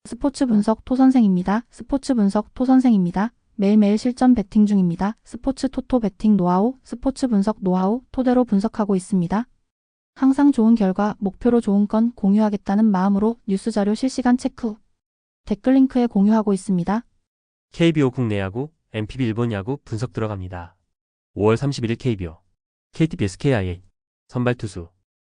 스포츠 분석 토선생입니다. 스포츠 분석 토선생입니다. 매일매일 실전 베팅 중입니다. 스포츠 토토 베팅 노하우, 스포츠 분석 노하우 토대로 분석하고 있습니다. 항상 좋은 결과, 목표로 좋은 건 공유하겠다는 마음으로 뉴스 자료 실시간 체크 후 댓글 링크에 공유하고 있습니다. KBO 국내 야구, MPB 일본 야구 분석 들어갑니다. 5월 31일 KBO, KT BSKIA, 선발 투수,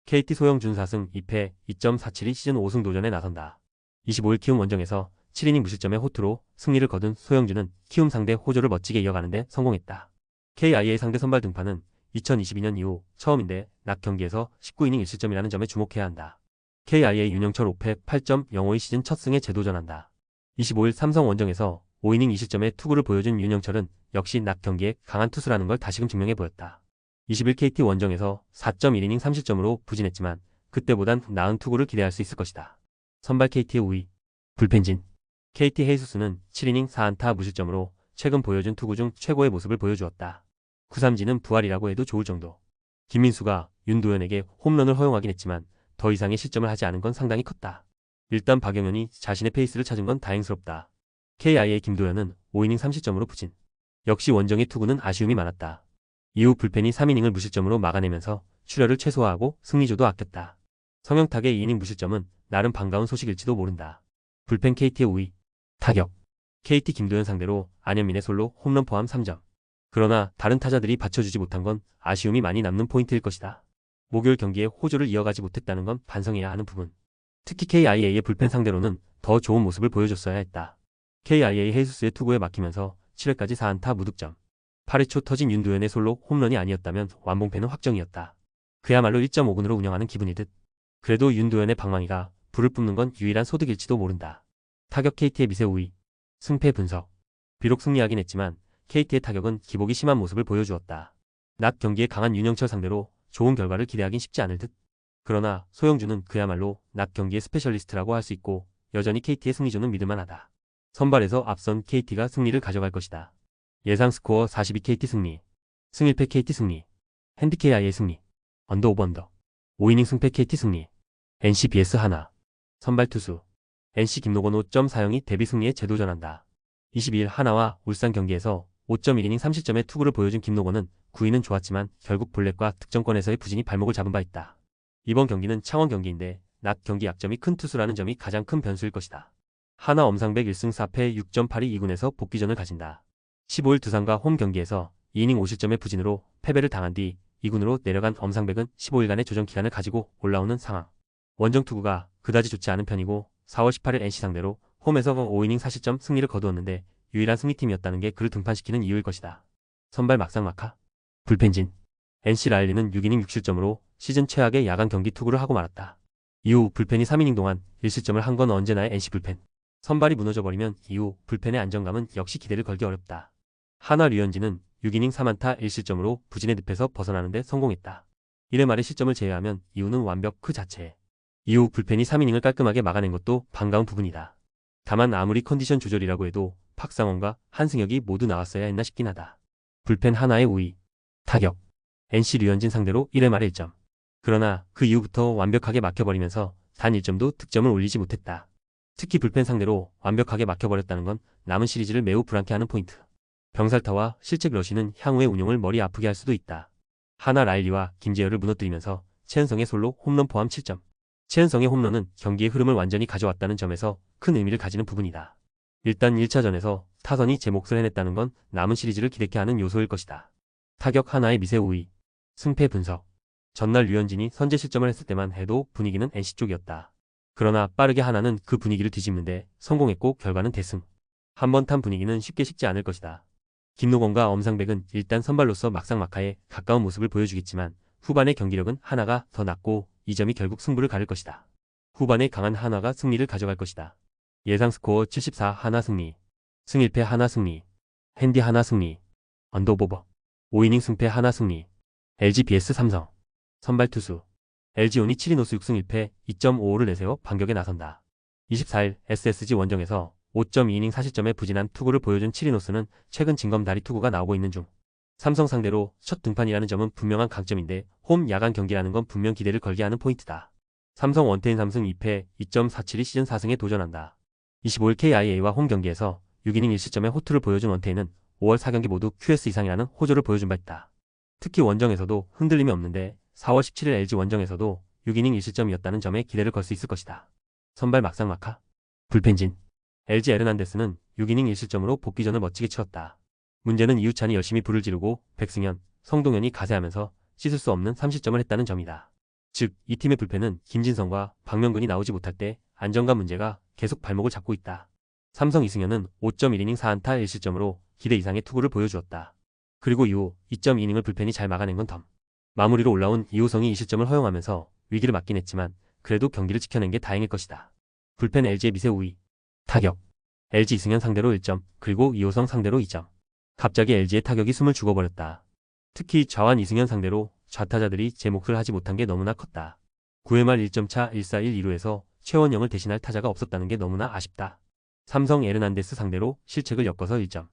KT 소영준 4승 2패 2.472 시즌 5승 도전에 나선다. 25일 키움 원정에서 7이닝 무실점의 호투로 승리를 거둔 소영준은 키움 상대 호조를 멋지게 이어가는데 성공했다. KIA 상대 선발 등판은 2022년 이후 처음인데 낮 경기에서 19이닝 1실점이라는 점에 주목해야 한다. KIA 윤영철 5패 8.052 시즌 첫 승에 재도전한다. 25일 삼성 원정에서 5이닝 2실점의 투구를 보여준 윤영철은 역시 낮 경기에 강한 투수라는 걸 다시금 증명해 보였다. 20일 KT 원정에서 4.1이닝 3실점으로 부진했지만 그때보단 나은 투구를 기대할 수 있을 것이다. 선발 KT의 우위, 불펜진. KT 헤이수스는 7이닝 4안타 무실점으로 최근 보여준 투구 중 최고의 모습을 보여주었다. 구삼진은 부활이라고 해도 좋을 정도. 김민수가 윤도현에게 홈런을 허용하긴 했지만 더 이상의 실점을 하지 않은 건 상당히 컸다. 일단 박영현이 자신의 페이스를 찾은 건 다행스럽다. KIA 김도현은 5이닝 3실점으로 부진. 역시 원정의 투구는 아쉬움이 많았다. 이후 불펜이 3이닝을 무실점으로 막아내면서 출혈을 최소화하고 승리조도 아꼈다. 성영탁의 2이닝 무실점은 나름 반가운 소식일지도 모른다. 불펜 KT의 우위, 타격. KT 김도현 상대로 안현민의 솔로 홈런 포함 3점. 그러나 다른 타자들이 받쳐주지 못한 건 아쉬움이 많이 남는 포인트일 것이다. 목요일 경기에 호조를 이어가지 못했다는 건 반성해야 하는 부분. 특히 KIA의 불펜 상대로는 더 좋은 모습을 보여줬어야 했다. KIA 헤이수스의 투구에 막히면서 7회까지 4안타 무득점. 8회 초 터진 윤도현의 솔로 홈런이 아니었다면 완봉패는 확정이었다. 그야말로 1.5군으로 운영하는 기분이듯. 그래도 윤도현의 방망이가 불을 뿜는 건 유일한 소득일지도 모른다. 타격 KT의 미세 우위, 승패 분석. 비록 승리하긴 했지만 KT의 타격은 기복이 심한 모습을 보여주었다. 낮 경기에 강한 윤영철 상대로 좋은 결과를 기대하긴 쉽지 않을 듯. 그러나 소영준은 그야말로 낮 경기의 스페셜리스트라고 할 수 있고 여전히 KT의 승리조는 믿을만하다. 선발에서 앞선 KT가 승리를 가져갈 것이다. 예상 스코어 42 KT 승리, 승 1패 KT 승리, 핸디 KI의 승리, 언더 오버 언더, 5이닝 승패 KT 승리, NC BS 하나. 선발 투수, NC 김노건 5.40이 데뷔 승리에 재도전한다. 22일 하나와 울산 경기에서 5.1이닝 3실점의 투구를 보여준 김노건은 9위는 좋았지만 결국 볼넷과 득점권에서의 부진이 발목을 잡은 바 있다. 이번 경기는 창원 경기인데 낮 경기 약점이 큰 투수라는 점이 가장 큰 변수일 것이다. 하나 엄상백 1승 4패 6.82 2군에서 복귀전을 가진다. 15일 두산과 홈 경기에서 2이닝 5실점의 부진으로 패배를 당한 뒤 2군으로 내려간 엄상백은 15일간의 조정 기간을 가지고 올라오는 상황. 원정 투구가 그다지 좋지 않은 편이고 4월 18일 NC 상대로 홈에서 5이닝 4실점 승리를 거두었는데 유일한 승리팀이었다는 게 그를 등판시키는 이유일 것이다. 선발 막상막하, 불펜진. NC 라일리는 6이닝 6실점으로 시즌 최악의 야간 경기 투구를 하고 말았다. 이후 불펜이 3이닝 동안 1실점을 한 건 언제나의 NC 불펜. 선발이 무너져버리면 이후 불펜의 안정감은 역시 기대를 걸기 어렵다. 하나 류현진은 6이닝 3안타 1실점으로 부진의 늪에서 벗어나는데 성공했다. 1회 말의 실점을 제외하면 이후는 완벽 그 자체. 이후 불펜이 3이닝을 깔끔하게 막아낸 것도 반가운 부분이다. 다만 아무리 컨디션 조절이라고 해도 박상원과 한승혁이 모두 나왔어야 했나 싶긴 하다. 불펜 하나의 우위, 타격. NC 류현진 상대로 1회 말에 1점. 그러나 그 이후부터 완벽하게 막혀버리면서 단 1점도 득점을 올리지 못했다. 특히 불펜 상대로 완벽하게 막혀버렸다는 건 남은 시리즈를 매우 불안케 하는 포인트. 병살타와 실책 러시는 향후의 운용을 머리 아프게 할 수도 있다. 하나 라일리와 김재열을 무너뜨리면서 최은성의 솔로 홈런 포함 7점. 최은성의 홈런은 경기의 흐름을 완전히 가져왔다는 점에서 큰 의미를 가지는 부분이다. 일단 1차전에서 타선이 제 몫을 해냈다는 건 남은 시리즈를 기대케 하는 요소일 것이다. 타격 하나의 미세 우위, 승패 분석. 전날 류현진이 선제 실점을 했을 때만 해도 분위기는 NC 쪽이었다. 그러나 빠르게 하나는 그 분위기를 뒤집는데 성공했고 결과는 대승. 한번 탄 분위기는 쉽게 식지 않을 것이다. 김노건과 엄상백은 일단 선발로서 막상막하에 가까운 모습을 보여주겠지만 후반의 경기력은 하나가 더 낮고 이 점이 결국 승부를 가를 것이다. 후반에 강한 하나가 승리를 가져갈 것이다. 예상 스코어 74 하나 승리, 승 1패 하나 승리, 핸디 하나 승리, 언더오버, 5이닝 승패 하나 승리, LG BS 삼성. 선발 투수, LG온이 7이노스 6승 1패 2.55를 내세워 반격에 나선다. 24일 SSG 원정에서 5.2이닝 4실점의 부진한 투구를 보여준 7이노스는 최근 진검다리 투구가 나오고 있는 중. 삼성 상대로 첫 등판이라는 점은 분명한 강점인데 홈 야간 경기라는 건 분명 기대를 걸게 하는 포인트다. 삼성 원태인 3승 2패 2.472 시즌 4승에 도전한다. 25일 KIA와 홈 경기에서 6이닝 1실점의 호투를 보여준 원태인은 5월 4경기 모두 QS 이상이라는 호조를 보여준 바 있다. 특히 원정에서도 흔들림이 없는데 4월 17일 LG 원정에서도 6이닝 1실점이었다는 점에 기대를 걸 수 있을 것이다. 선발 막상막하. 불펜진. LG 에르난데스는 6이닝 1실점으로 복귀전을 멋지게 치렀다. 문제는 이우찬이 열심히 불을 지르고 백승현, 성동현이 가세하면서 씻을 수 없는 3실점을 했다는 점이다. 즉, 이 팀의 불펜은 김진성과 박명근이 나오지 못할 때 안정감 문제가 계속 발목을 잡고 있다. 삼성 이승현은 5.1이닝 4안타 1실점으로 기대 이상의 투구를 보여주었다. 그리고 이후 2.2이닝을 불펜이 잘 막아낸 건 덤. 마무리로 올라온 이호성이 2실점을 허용하면서 위기를 맞긴 했지만 그래도 경기를 지켜낸 게 다행일 것이다. 불펜 LG의 미세 우위. 타격. LG 이승현 상대로 1점, 그리고 이호성 상대로 2점. 갑자기 LG의 타격이 숨을 죽어버렸다. 특히 좌완 이승현 상대로 좌타자들이 제 몫을 하지 못한 게 너무나 컸다. 9회 말 1점차 1-4-1 2루에서 최원영을 대신할 타자가 없었다는 게 너무나 아쉽다. 삼성 에르난데스 상대로 실책을 엮어서 1점.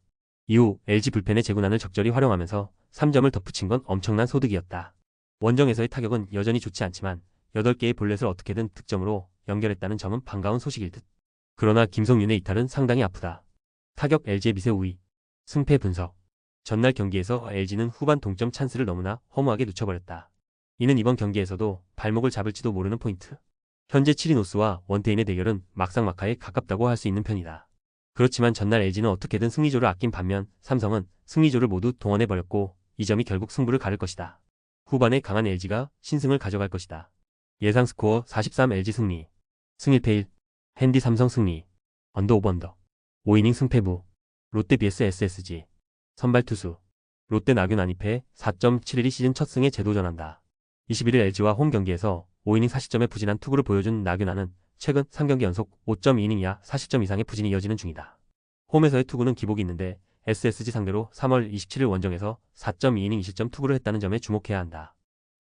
이후 LG 불펜의 제구난을 적절히 활용하면서 3점을 덧붙인 건 엄청난 소득이었다. 원정에서의 타격은 여전히 좋지 않지만 8개의 볼넷을 어떻게든 득점으로 연결했다는 점은 반가운 소식일 듯. 그러나 김성윤의 이탈은 상당히 아프다. 타격 LG의 미세 우위. 승패 분석. 전날 경기에서 LG는 후반 동점 찬스를 너무나 허무하게 놓쳐버렸다. 이는 이번 경기에서도 발목을 잡을지도 모르는 포인트. 현재 7위 노스와 원태인의 대결은 막상막하에 가깝다고 할 수 있는 편이다. 그렇지만 전날 LG는 어떻게든 승리조를 아낀 반면 삼성은 승리조를 모두 동원해버렸고 이 점이 결국 승부를 가를 것이다. 후반에 강한 LG가 신승을 가져갈 것이다. 예상 스코어 43 LG 승리. 승1패 1. 핸디 삼성 승리. 언더 오버 언더. 5이닝 승패부. 롯데 vs SSG. 선발 투수. 롯데 나균 안입해 4.71이 시즌 첫 승에 재도전한다. 21일 LG와 홈 경기에서 5이닝 4실점의 부진한 투구를 보여준 나균안은 최근 3경기 연속 5.2이닝 이하 4실점 이상의 부진이 이어지는 중이다. 홈에서의 투구는 기복이 있는데 SSG 상대로 3월 27일 원정에서 4.2이닝 2실점 투구를 했다는 점에 주목해야 한다.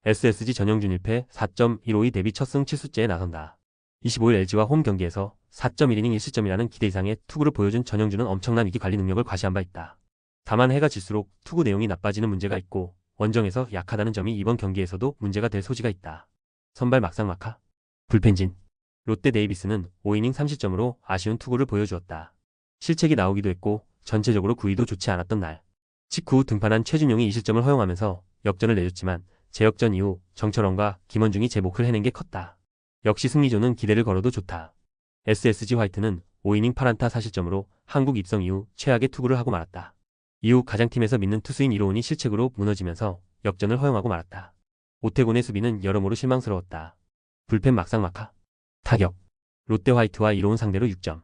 SSG 전영준 1패 4.152 데뷔 첫 승 7수째에 나선다. 25일 LG와 홈 경기에서 4.1이닝 1실점이라는 기대 이상의 투구를 보여준 전영준은 엄청난 위기 관리 능력을 과시한 바 있다. 다만 해가 질수록 투구 내용이 나빠지는 문제가 있고 원정에서 약하다는 점이 이번 경기에서도 문제가 될 소지가 있다. 선발 막상막하. 불펜진. 롯데 데이비스는 5이닝 3실점으로 아쉬운 투구를 보여주었다. 실책이 나오기도 했고 전체적으로 구위도 좋지 않았던 날. 직후 등판한 최준용이 2실점을 허용하면서 역전을 내줬지만 재역전 이후 정철원과 김원중이 제 몫을 해낸 게 컸다. 역시 승리조는 기대를 걸어도 좋다. SSG 화이트는 5이닝 8안타 4실점으로 한국 입성 이후 최악의 투구를 하고 말았다. 이후 가장팀에서 믿는 투수인 이로운이 실책으로 무너지면서 역전을 허용하고 말았다. 오태곤의 수비는 여러모로 실망스러웠다. 불펜 막상막하. 타격. 롯데 화이트와 이로운 상대로 6점.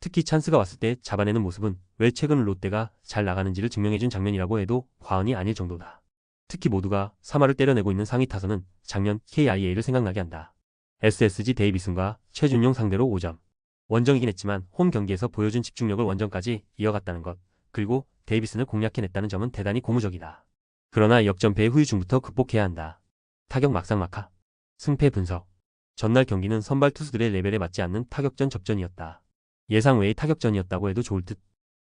특히 찬스가 왔을 때 잡아내는 모습은 왜 최근 롯데가 잘 나가는지를 증명해준 장면이라고 해도 과언이 아닐 정도다. 특히 모두가 3할을 때려내고 있는 상위 타선은 작년 KIA를 생각나게 한다. SSG 데이비슨과 최준용 상대로 5점. 원정이긴 했지만 홈 경기에서 보여준 집중력을 원정까지 이어갔다는 것, 그리고 데이비슨을 공략해냈다는 점은 대단히 고무적이다. 그러나 역전패의 후유증부터 극복해야 한다. 타격 막상막하. 승패 분석. 전날 경기는 선발 투수들의 레벨에 맞지 않는 타격전 접전이었다. 예상 외의 타격전이었다고 해도 좋을 듯.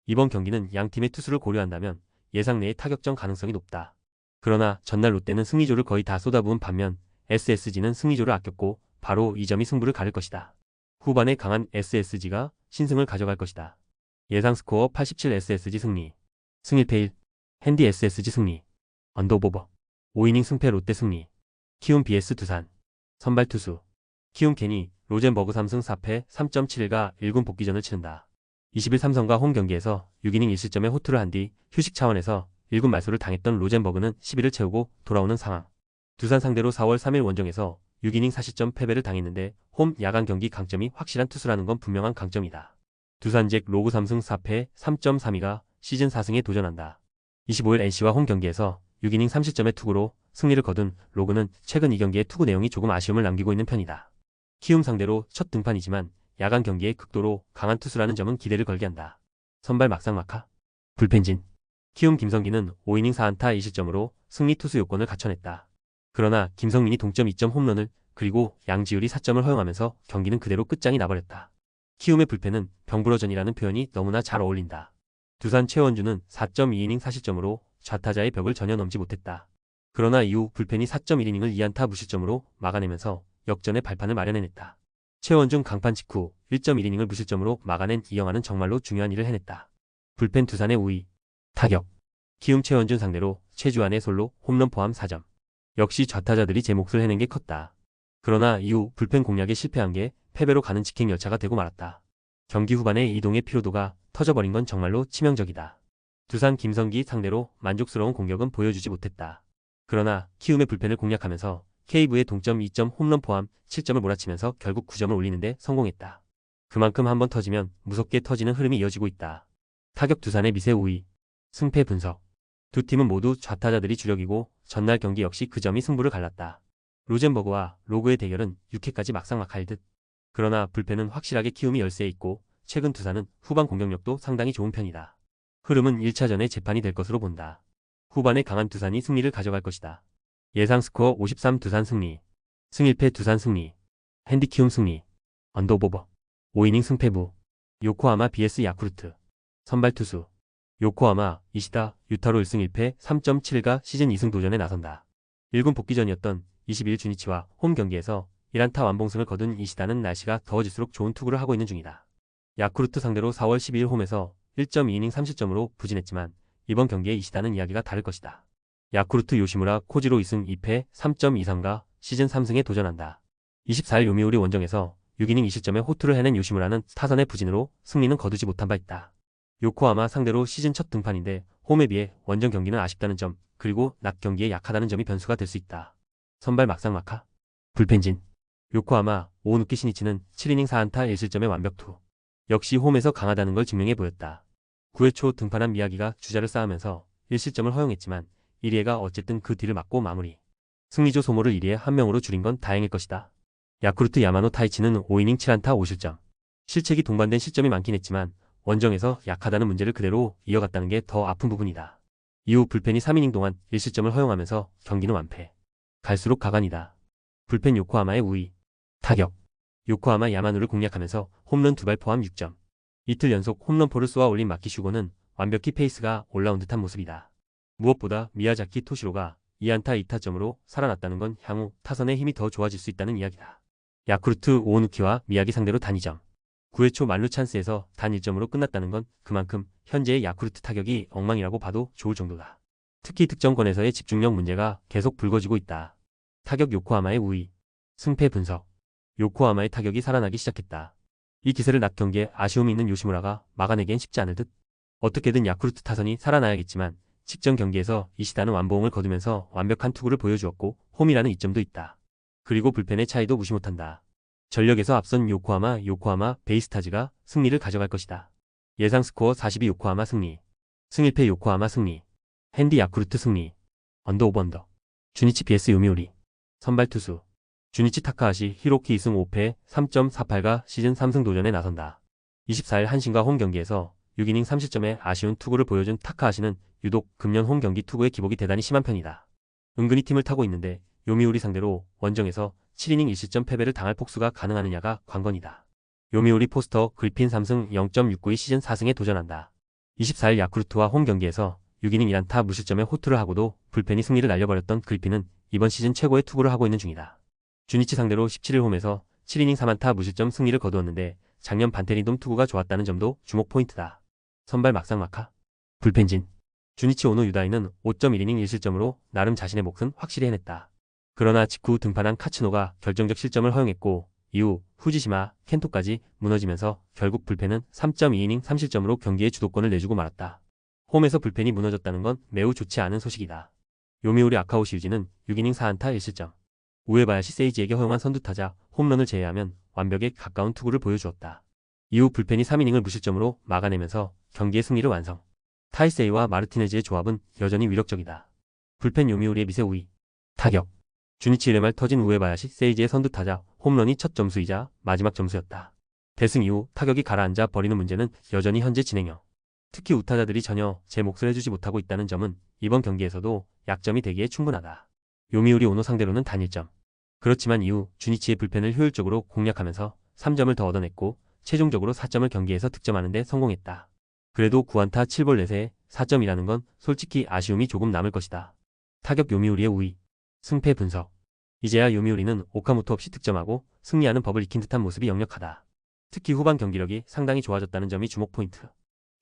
이번 경기는 양 팀의 투수를 고려한다면 예상 내의 타격전 가능성이 높다. 그러나 전날 롯데는 승리조를 거의 다 쏟아부은 반면 SSG는 승리조를 아꼈고 바로 이 점이 승부를 가를 것이다. 후반에 강한 SSG가 신승을 가져갈 것이다. 예상 스코어 87 SSG 승리. 승1패 1. 핸디 SSG 승리. 언더오버. 5이닝 승패 롯데 승리. 키움 vs 두산. 선발 투수. 키움 케니, 로젠버그 3승 4패 3.71가 1군 복귀전을 치른다. 20일 삼성과 홈 경기에서 6이닝 1실점의 호투를 한 뒤 휴식 차원에서 1군 말소를 당했던 로젠버그는 10일을 채우고 돌아오는 상황. 두산 상대로 4월 3일 원정에서 6이닝 4실점 패배를 당했는데 홈 야간 경기 강점이 확실한 투수라는 건 분명한 강점이다. 두산잭 로그 3승 4패 3.32가 시즌 4승에 도전한다. 25일 NC와 홈 경기에서 6이닝 3실점의 투구로 승리를 거둔 로그는 최근 2경기의 투구 내용이 조금 아쉬움을 남기고 있는 편이다. 키움 상대로 첫 등판이지만 야간 경기에 극도로 강한 투수라는 점은 기대를 걸게 한다. 선발 막상막하. 불펜진. 키움 김성기는 5이닝 4안타 2실점으로 승리 투수 요건을 갖춰냈다. 그러나 김성민이 동점 2점 홈런을 그리고 양지율이 4점을 허용하면서 경기는 그대로 끝장이 나버렸다. 키움의 불펜은 병부러전이라는 표현이 너무나 잘 어울린다. 두산 최원주는 4.2이닝 4실점으로 좌타자의 벽을 전혀 넘지 못했다. 그러나 이후 불펜이 4.1이닝을 2안타 무실점으로 막아내면서 역전의 발판을 마련해냈다. 최원중 강판 직후 1.1이닝을 무실점으로 막아낸 이영하는 정말로 중요한 일을 해냈다. 불펜 두산의 우위. 타격. 키움 최원준 상대로 최주환의 솔로 홈런 포함 4점. 역시 좌타자들이 제 몫을 해낸 게 컸다. 그러나 이후 불펜 공략에 실패한 게 패배로 가는 직행 열차가 되고 말았다. 경기 후반에 이동의 피로도가 터져버린 건 정말로 치명적이다. 두산 김성기 상대로 만족스러운 공격은 보여주지 못했다. 그러나 키움의 불펜을 공략하면서 KV의 동점 2점 홈런 포함 7점을 몰아치면서 결국 9점을 올리는데 성공했다. 그만큼 한번 터지면 무섭게 터지는 흐름이 이어지고 있다. 타격 두산의 미세 우위. 승패 분석. 두 팀은 모두 좌타자들이 주력이고 전날 경기 역시 그 점이 승부를 갈랐다. 로젠버그와 로그의 대결은 6회까지 막상막하일 듯. 그러나 불펜은 확실하게 키움이 열세에 있고 최근 두산은 후반 공격력도 상당히 좋은 편이다. 흐름은 1차전의 재판이 될 것으로 본다. 후반에 강한 두산이 승리를 가져갈 것이다. 예상 스코어 53 두산 승리. 승1패 두산 승리. 핸디 키움 승리. 언더오버. 5이닝 승패부. 요코하마 vs 야쿠르트. 선발 투수. 요코하마, 이시다, 유타로 1승 1패 3.7가 시즌 2승 도전에 나선다. 1군 복귀전이었던 21 주니치와 홈 경기에서 1안타 완봉승을 거둔 이시다는 날씨가 더워질수록 좋은 투구를 하고 있는 중이다. 야쿠르트 상대로 4월 12일 홈에서 1.2이닝 3실점으로 부진했지만 이번 경기에 이시다는 이야기가 다를 것이다. 야쿠르트 요시무라 코지로 2승 2패 3.23가 시즌 3승에 도전한다. 24일 요미우리 원정에서 6이닝 2실점에 호투를 해낸 요시무라는 타선의 부진으로 승리는 거두지 못한 바 있다. 요코하마 상대로 시즌 첫 등판인데 홈에 비해 원정 경기는 아쉽다는 점, 그리고 낮 경기에 약하다는 점이 변수가 될 수 있다. 선발 막상막하. 불펜진. 요코하마 오누키 시니치는 7이닝 4안타 1실점의 완벽투. 역시 홈에서 강하다는 걸 증명해 보였다. 9회 초 등판한 미야기가 주자를 쌓으면서 1실점을 허용했지만 1위가 어쨌든 그 뒤를 막고 마무리. 승리조 소모를 1위에 한 명으로 줄인 건 다행일 것이다. 야쿠르트 야마노 타이치는 5이닝 7안타 5실점. 실책이 동반된 실점이 많긴 했지만 원정에서 약하다는 문제를 그대로 이어갔다는 게 더 아픈 부분이다. 이후 불펜이 3이닝 동안 1실점을 허용하면서 경기는 완패. 갈수록 가관이다. 불펜 요코하마의 우위. 타격. 요코하마 야마누를 공략하면서 홈런 2발 포함 6점. 이틀 연속 홈런포를 쏘아 올린 마키 슈고는 완벽히 페이스가 올라온 듯한 모습이다. 무엇보다 미야자키 토시로가 2안타 2타점으로 살아났다는 건 향후 타선의 힘이 더 좋아질 수 있다는 이야기다. 야쿠르트 오오누키와 미야기 상대로 단 2점. 9회 초 만루 찬스에서 단 1점으로 끝났다는 건 그만큼 현재의 야쿠르트 타격이 엉망이라고 봐도 좋을 정도다. 특히 득점권에서의 집중력 문제가 계속 불거지고 있다. 타격 요코하마의 우위. 승패 분석. 요코하마의 타격이 살아나기 시작했다. 이 기세를 낮 경기에 아쉬움이 있는 요시무라가 막아내기엔 쉽지 않을 듯. 어떻게든 야쿠르트 타선이 살아나야겠지만 직전 경기에서 이시다는 완봉을 거두면서 완벽한 투구를 보여주었고 홈이라는 이점도 있다. 그리고 불펜의 차이도 무시 못한다. 전력에서 앞선 요코하마 베이스타즈가 승리를 가져갈 것이다. 예상 스코어 42 요코하마 승리. 승1패 요코하마 승리. 핸디 야쿠르트 승리. 언더. 주니치 vs 요미우리. 선발 투수. 주니치 타카하시 히로키 2승 5패 3.48가 시즌 3승 도전에 나선다. 24일 한신과 홈 경기에서 6이닝 3실점의 아쉬운 투구를 보여준 타카하시는 유독 금년 홈 경기 투구의 기복이 대단히 심한 편이다. 은근히 팀을 타고 있는데 요미우리 상대로 원정에서 7이닝 1실점 패배를 당할 폭수가 가능하느냐가 관건이다. 요미우리 포스터 그리핀 3승 0.69의 시즌 4승에 도전한다. 24일 야쿠르트와 홈 경기에서 6이닝 1안타 무실점의 호투를 하고도 불펜이 승리를 날려버렸던 그리핀은 이번 시즌 최고의 투구를 하고 있는 중이다. 주니치 상대로 17일 홈에서 7이닝 3안타 무실점 승리를 거두었는데 작년 반테리돔 투구가 좋았다는 점도 주목 포인트다. 선발 막상막하. 불펜진. 주니치 오노 유다이는 5.1이닝 1실점으로 나름 자신의 몫은 확실히 해냈다. 그러나 직후 등판한 카츠노가 결정적 실점을 허용했고 이후 후지시마, 켄토까지 무너지면서 결국 불펜은 3.2이닝 3실점으로 경기의 주도권을 내주고 말았다. 홈에서 불펜이 무너졌다는 건 매우 좋지 않은 소식이다. 요미우리 아카오시 유지는 6이닝 4안타 1실점. 우에바야시 세이지에게 허용한 선두타자 홈런을 제외하면 완벽에 가까운 투구를 보여주었다. 이후 불펜이 3이닝을 무실점으로 막아내면서 경기의 승리를 완성. 타이세이와 마르티네즈의 조합은 여전히 위력적이다. 불펜 요미우리의 미세 우위. 타격. 주니치 1회 말 터진 우에바야시 세이지의 선두타자 홈런이 첫 점수이자 마지막 점수였다. 대승 이후 타격이 가라앉아 버리는 문제는 여전히 현재 진행형. 특히 우타자들이 전혀 제 몫을 해주지 못하고 있다는 점은 이번 경기에서도 약점이 되기에 충분하다. 요미우리 오노 상대로는 단 1점. 그렇지만 이후 주니치의 불펜을 효율적으로 공략하면서 3점을 더 얻어냈고 최종적으로 4점을 경기에서 득점하는 데 성공했다. 그래도 9안타 7볼 4세에 4점이라는 건 솔직히 아쉬움이 조금 남을 것이다. 타격 요미우리의 우위. 승패 분석. 이제야 요미우리는 오카모토 없이 득점하고 승리하는 법을 익힌 듯한 모습이 역력하다. 특히 후반 경기력이 상당히 좋아졌다는 점이 주목 포인트.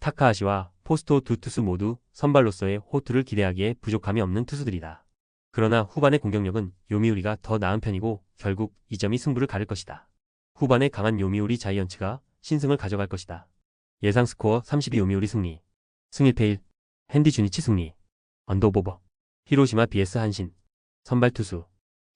타카하시와 포스토 두 투수 모두 선발로서의 호투를 기대하기에 부족함이 없는 투수들이다. 그러나 후반의 공격력은 요미우리가 더 나은 편이고 결국 이 점이 승부를 가릴 것이다. 후반에 강한 요미우리 자이언츠가 신승을 가져갈 것이다. 예상 스코어 32 요미우리 승리. 승일패 1. 핸디 주니치 승리. 언더오버. 히로시마 vs 한신. 선발 투수.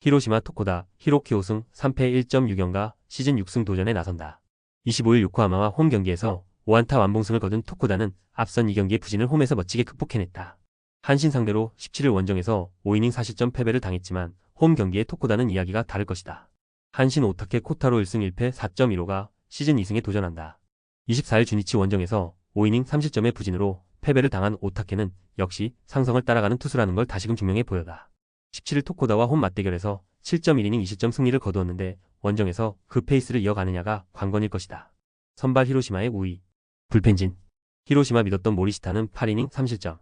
히로시마 토코다 히로키 5승 3패 1.6연가 시즌 6승 도전에 나선다. 25일 요코하마와 홈 경기에서 5안타 완봉승을 거둔 토코다는 앞선 2경기의 부진을 홈에서 멋지게 극복해냈다. 한신 상대로 17일 원정에서 5이닝 4실점 패배를 당했지만 홈 경기의 토코다는 이야기가 다를 것이다. 한신 오타케 코타로 1승 1패 4.15가 시즌 2승에 도전한다. 24일 주니치 원정에서 5이닝 3실점의 부진으로 패배를 당한 오타케는 역시 상성을 따라가는 투수라는 걸 다시금 증명해 보였다. 17일 토코다와 홈 맞대결에서 7.1이닝 2실점 승리를 거두었는데 원정에서 그 페이스를 이어가느냐가 관건일 것이다. 선발 히로시마의 우위. 불펜진. 히로시마 믿었던 모리시타는 8이닝 3실점.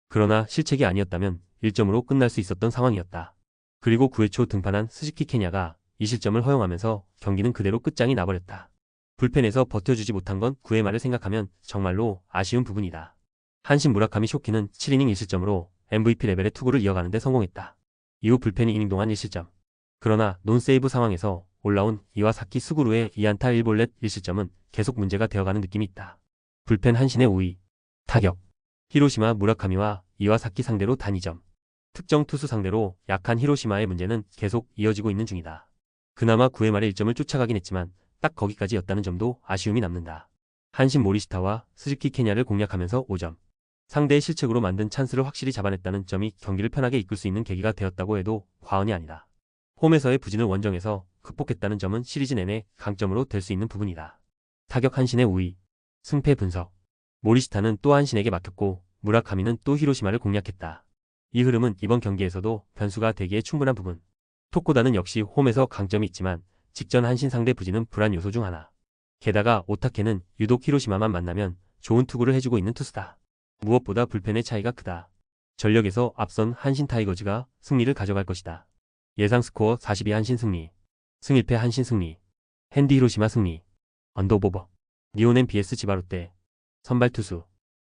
그러나 실책이 아니었다면 1점으로 끝날 수 있었던 상황이었다. 그리고 9회 초 등판한 스즈키 케냐가 2실점을 허용하면서 경기는 그대로 끝장이 나버렸다. 불펜에서 버텨주지 못한 건 9회 말을 생각하면 정말로 아쉬운 부분이다. 한신 무라카미 쇼키는 7이닝 1실점으로 MVP 레벨의 투구를 이어가는데 성공했다. 이후 불펜이 이닝 동안 1실점. 그러나 논세이브 상황에서 올라온 이와사키 스구루의 2안타 1볼넷 1실점은 계속 문제가 되어가는 느낌이 있다. 불펜 한신의 우위. 타격. 히로시마 무라카미와 이와사키 상대로 단 2점. 특정 투수 상대로 약한 히로시마의 문제는 계속 이어지고 있는 중이다. 그나마 9회 말에 1점을 쫓아가긴 했지만 딱 거기까지였다는 점도 아쉬움이 남는다. 한신 모리시타와 스즈키 케냐를 공략하면서 5점. 상대의 실책으로 만든 찬스를 확실히 잡아냈다는 점이 경기를 편하게 이끌 수 있는 계기가 되었다고 해도 과언이 아니다. 홈에서의 부진을 원정에서 극복했다는 점은 시리즈 내내 강점으로 될 수 있는 부분이다. 타격 한신의 우위. 승패 분석. 모리시타는 또 한신에게 막혔고 무라카미는 또 히로시마를 공략했다. 이 흐름은 이번 경기에서도 변수가 되기에 충분한 부분. 토코다는 역시 홈에서 강점이 있지만 직전 한신 상대 부진은 불안 요소 중 하나. 게다가 오타케는 유독 히로시마만 만나면 좋은 투구를 해주고 있는 투수다. 무엇보다 불펜의 차이가 크다. 전력에서 앞선 한신 타이거즈가 승리를 가져갈 것이다. 예상 스코어 42 한신 승리. 승일패 한신 승리. 핸디 히로시마 승리. 언더오버. 니오넴 vs 지바롯데. 선발 투수.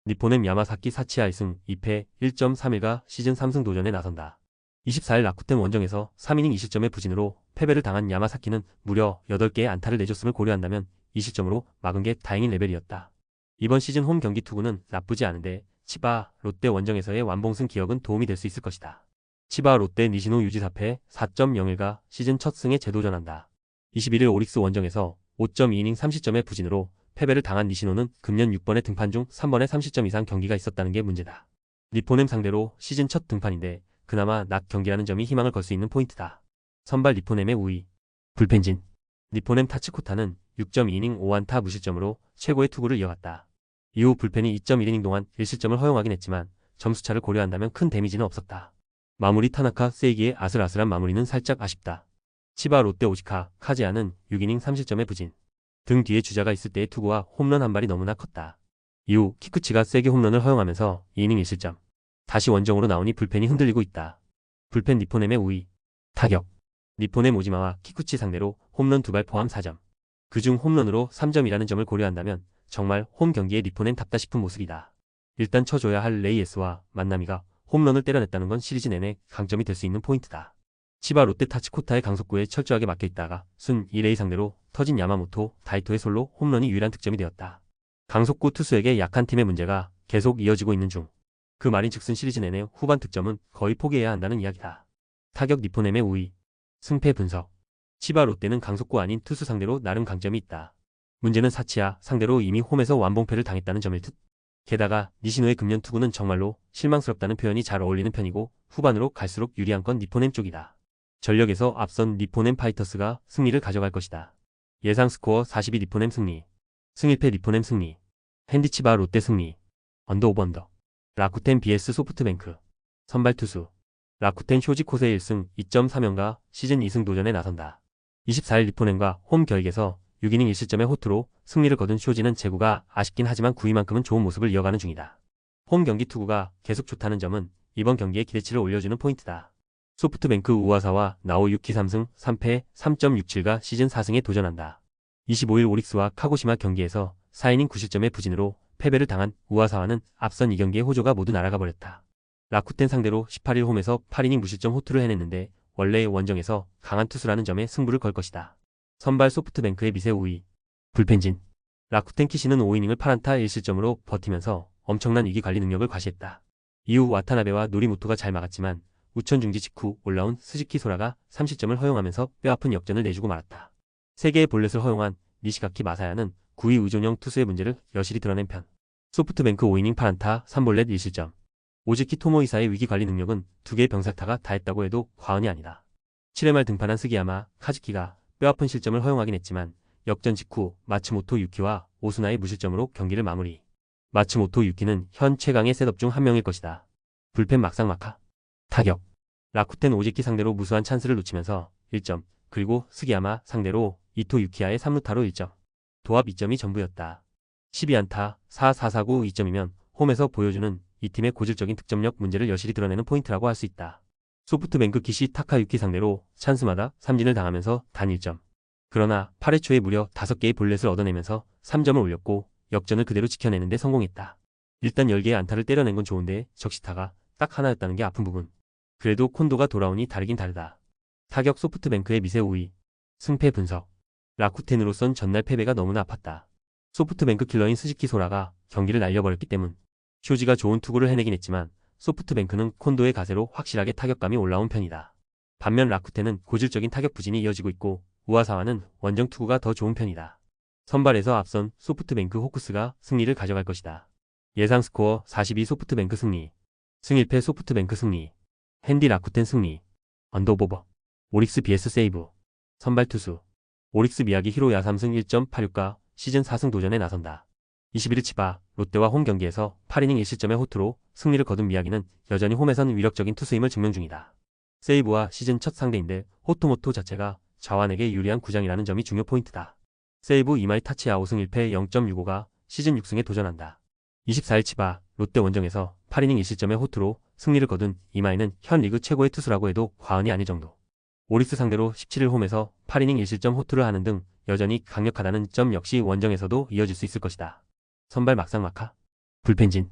니포넴 야마사키 사치아 2승 2패 1.31가 시즌 3승 도전에 나선다. 24일 라쿠텐 원정에서 3이닝 2실점의 부진으로 패배를 당한 야마사키는 무려 8개의 안타를 내줬음을 고려한다면 2실점으로 막은 게 다행인 레벨이었다. 이번 시즌 홈 경기 투구는 나쁘지 않은데 치바 롯데 원정에서의 완봉승 기억은 도움이 될 수 있을 것이다. 치바 롯데 니시노 유지 4패 4.01가 시즌 첫 승에 재도전한다. 21일 오릭스 원정에서 5.2이닝 3실점의 부진으로 패배를 당한 니시노는 금년 6번의 등판 중 3번의 3실점 이상 경기가 있었다는 게 문제다. 니포넴 상대로 시즌 첫 등판인데 그나마 낮 경기라는 점이 희망을 걸 수 있는 포인트다. 선발 니포넴의 우위. 불펜진. 니포넴 타츠코타는 6.2이닝 5안타 무실점으로 최고의 투구를 이어갔다. 이후 불펜이 2.1이닝 동안 1실점을 허용하긴 했지만 점수차를 고려한다면 큰 데미지는 없었다. 마무리 타나카 세이기의 아슬아슬한 마무리는 살짝 아쉽다. 치바 롯데 오지카 카지아는 6이닝 3실점의 부진. 등 뒤에 주자가 있을 때의 투구와 홈런 한 발이 너무나 컸다. 이후 키쿠치가 세게 홈런을 허용하면서 2이닝 1실점. 다시 원정으로 나오니 불펜이 흔들리고 있다. 불펜 니포넴의 우위. 타격. 니포넴 오지마와 키쿠치 상대로 홈런 2발 포함 4점. 그중 홈런으로 3점이라는 점을 고려한다면 정말 홈 경기에 니포넴답다 싶은 모습이다. 일단 쳐줘야 할 레이에스와 만나미가 홈런을 때려냈다는 건 시리즈 내내 강점이 될 수 있는 포인트다. 치바 롯데 타츠코타의 강속구에 철저하게 막혀있다가 순 2레이 상대로 터진 야마모토, 다이토의 솔로 홈런이 유일한 득점이 되었다. 강속구 투수에게 약한 팀의 문제가 계속 이어지고 있는 중. 그 말인즉슨 시리즈 내내 후반 득점은 거의 포기해야 한다는 이야기다. 타격 니포넴의 우위. 승패 분석. 치바 롯데는 강속구 아닌 투수 상대로 나름 강점이 있다. 문제는 사치야 상대로 이미 홈에서 완봉패를 당했다는 점일 듯. 게다가 니시노의 금년 투구는 정말로 실망스럽다는 표현이 잘 어울리는 편이고 후반으로 갈수록 유리한 건 니포넴 쪽이다. 전력에서 앞선 니포넴 파이터스가 승리를 가져갈 것이다. 예상 스코어 42 니포넴 승리. 승일패 니포넴 승리. 핸디치바 롯데 승리. 언더오버 언더. 라쿠텐 vs 소프트뱅크. 선발 투수. 라쿠텐 쇼지 코세 1승 2.3연가 시즌 2승 도전에 나선다. 24일 니포넴과 홈 결격에서 6이닝 1실점의 호투로 승리를 거둔 쇼지는 제구가 아쉽긴 하지만 9위만큼은 좋은 모습을 이어가는 중이다. 홈 경기 투구가 계속 좋다는 점은 이번 경기에 기대치를 올려주는 포인트다. 소프트뱅크 우와사와 나오 6기 3승 3패 3.67가 시즌 4승에 도전한다. 25일 오릭스와 카고시마 경기에서 4이닝 9실점의 부진으로 패배를 당한 우와사와는 앞선 2경기의 호조가 모두 날아가 버렸다. 라쿠텐 상대로 18일 홈에서 8이닝 무실점 호투를 해냈는데 원래 원정에서 강한 투수라는 점에 승부를 걸 것이다. 선발 소프트뱅크의 미세 우위. 불펜진. 라쿠텐 키시는 5이닝을 8안타 1실점으로 버티면서 엄청난 위기 관리 능력을 과시했다. 이후 와타나베와 노리모토가 잘 막았지만 우천 중지 직후 올라온 스즈키 소라가 3실점을 허용하면서 뼈아픈 역전을 내주고 말았다. 3개의 볼넷을 허용한 니시가키 마사야는 9위 의존형 투수의 문제를 여실히 드러낸 편. 소프트뱅크 5이닝 8안타 3볼넷 1실점. 오즈키 토모이사의 위기관리 능력은 2개의 병살타가 다했다고 해도 과언이 아니다. 7회 말 등판한 스기야마, 카즈키가 뼈아픈 실점을 허용하긴 했지만 역전 직후 마츠모토 유키와 오수나의 무실점으로 경기를 마무리. 마츠모토 유키는 현 최강의 셋업 중 한 명일 것이다. 불펜 막상막하. 타격. 라쿠텐 오즈키 상대로 무수한 찬스를 놓치면서 1점, 그리고 스기야마 상대로 이토 유키아의 3루타로 1점. 도합 2점이 전부였다. 12안타, 4-4-4-9 2점이면 홈에서 보여주는 이 팀의 고질적인 득점력 문제를 여실히 드러내는 포인트라고 할 수 있다. 소프트뱅크 기시 타카유키 상대로 찬스마다 삼진을 당하면서 단 1점. 그러나 8회 초에 무려 5개의 볼넷을 얻어내면서 3점을 올렸고 역전을 그대로 지켜내는데 성공했다. 일단 10개의 안타를 때려낸 건 좋은데 적시타가 딱 하나였다는 게 아픈 부분. 그래도 콘도가 돌아오니 다르긴 다르다. 타격 소프트뱅크의 미세 우위. 승패 분석. 라쿠텐으로선 전날 패배가 너무나 아팠다. 소프트뱅크 킬러인 스즈키 소라가 경기를 날려버렸기 때문. 쇼지가 좋은 투구를 해내긴 했지만 소프트뱅크는 콘도의 가세로 확실하게 타격감이 올라온 편이다. 반면 라쿠텐은 고질적인 타격 부진이 이어지고 있고 우와사와는 원정 투구가 더 좋은 편이다. 선발에서 앞선 소프트뱅크 호크스가 승리를 가져갈 것이다. 예상 스코어 42 소프트뱅크 승리. 승1패 소프트뱅크 승리. 핸디 라쿠텐 승리. 언더보버. 오릭스 vs 세이브. 선발 투수. 오릭스 미야기 히로야 3승 1.86가 시즌 4승 도전에 나선다. 21일 치바 롯데와 홈 경기에서 8이닝 1실점의 호투로 승리를 거둔 미야기는 여전히 홈에선 위력적인 투수임을 증명 중이다. 세이브와 시즌 첫 상대인데 호토모토 자체가 자완에게 유리한 구장이라는 점이 중요 포인트다. 세이브 이마이 타치야 5승 1패 0.65가 시즌 6승에 도전한다. 24일 치바 롯데 원정에서 8이닝 1실점의 호투로 승리를 거둔 이마이는 현 리그 최고의 투수라고 해도 과언이 아닐 정도. 오릭스 상대로 17일 홈에서 8이닝 1실점 호투를 하는 등 여전히 강력하다는 점 역시 원정에서도 이어질 수 있을 것이다. 선발 막상막하. 불펜진.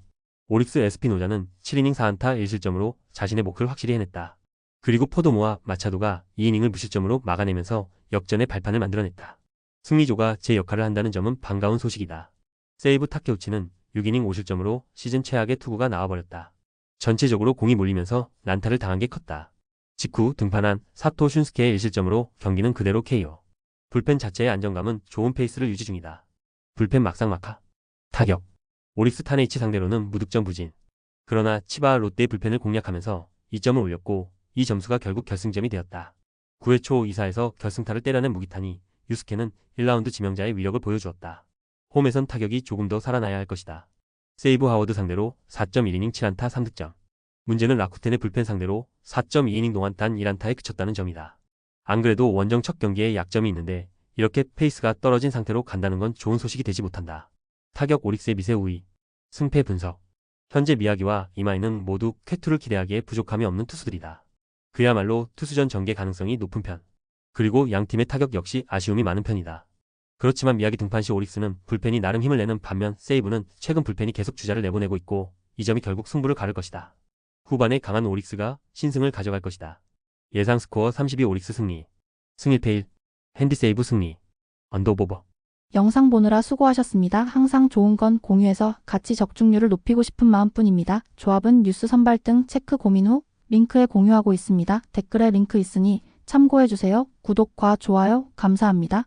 오릭스 에스피노자는 7이닝 4안타 1실점으로 자신의 몫을 확실히 해냈다. 그리고 포도모와 마차도가 2이닝을 무실점으로 막아내면서 역전의 발판을 만들어냈다. 승리조가 제 역할을 한다는 점은 반가운 소식이다. 세이브 타케우치는 6이닝 5실점으로 시즌 최악의 투구가 나와버렸다. 전체적으로 공이 몰리면서 난타를 당한 게 컸다. 직후 등판한 사토 슌스케의 1실점으로 경기는 그대로 KO. 불펜 자체의 안정감은 좋은 페이스를 유지 중이다. 불펜 막상막하. 타격. 오릭스 타네이치 상대로는 무득점 부진. 그러나 치바 롯데의 불펜을 공략하면서 2점을 올렸고 이 점수가 결국 결승점이 되었다. 9회 초 2사에서 결승타를 때려낸 무기타니 유스케는 1라운드 지명자의 위력을 보여주었다. 홈에선 타격이 조금 더 살아나야 할 것이다. 세이브 하워드 상대로 4.1이닝 7안타 3득점. 문제는 라쿠텐의 불펜 상대로 4.2이닝 동안 단 1안타에 그쳤다는 점이다. 안 그래도 원정 첫 경기에 약점이 있는데 이렇게 페이스가 떨어진 상태로 간다는 건 좋은 소식이 되지 못한다. 타격 오릭스의 미세 우위. 승패 분석. 현재 미야기와 이마이는 모두 쾌투를 기대하기에 부족함이 없는 투수들이다. 그야말로 투수전 전개 가능성이 높은 편. 그리고 양팀의 타격 역시 아쉬움이 많은 편이다. 그렇지만 미야기 등판 시 오릭스는 불펜이 나름 힘을 내는 반면 세이브는 최근 불펜이 계속 주자를 내보내고 있고 이 점이 결국 승부를 가를 것이다. 후반에 강한 오릭스가 신승을 가져갈 것이다. 예상 스코어 32 오릭스 승리. 승 1패 1. 핸디 세이브 승리. 언더보버. 영상 보느라 수고하셨습니다. 항상 좋은 건 공유해서 같이 적중률을 높이고 싶은 마음뿐입니다. 조합은 뉴스 선발 등 체크 고민 후 링크에 공유하고 있습니다. 댓글에 링크 있으니 참고해주세요. 구독과 좋아요 감사합니다.